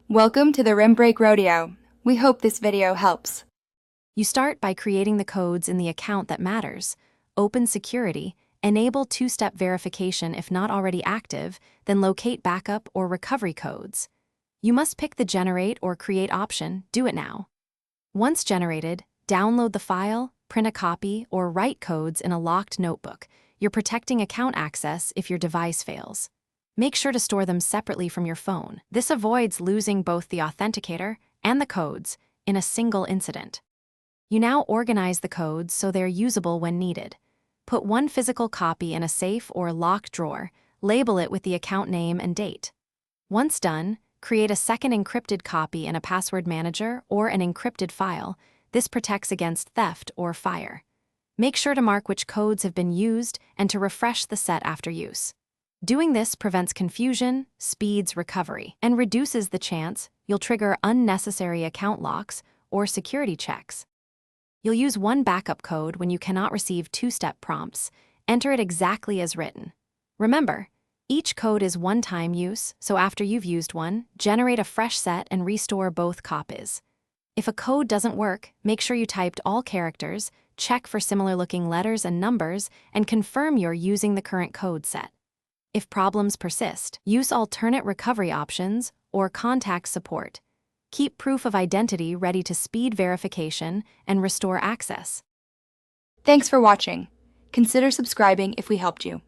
Welcome to the Rim Break Rodeo. We hope this video helps. You start by creating the codes in the account that matters. Open security, enable two-step verification if not already active, then locate backup or recovery codes. You must pick the Generate or Create option. Do it now. Once generated, download the file, print a copy, or write codes in a locked notebook. You're protecting account access if your device fails. Make sure to store them separately from your phone. This avoids losing both the authenticator and the codes in a single incident. You now organize the codes so they're usable when needed. Put one physical copy in a safe or locked drawer, label it with the account name and date. Once done, create a second encrypted copy in a password manager or an encrypted file. This protects against theft or fire. Make sure to mark which codes have been used and to refresh the set after use. Doing this prevents confusion, speeds recovery, and reduces the chance you'll trigger unnecessary account locks or security checks. You'll use one backup code when you cannot receive two-step prompts. Enter it exactly as written. Remember, each code is one-time use, so after you've used one, generate a fresh set and restore both copies. If a code doesn't work, make sure you typed all characters, check for similar-looking letters and numbers, and confirm you're using the current code set. If problems persist, use alternate recovery options or contact support. Keep proof of identity ready to speed verification and restore access. Thanks for watching. Consider subscribing if we helped you.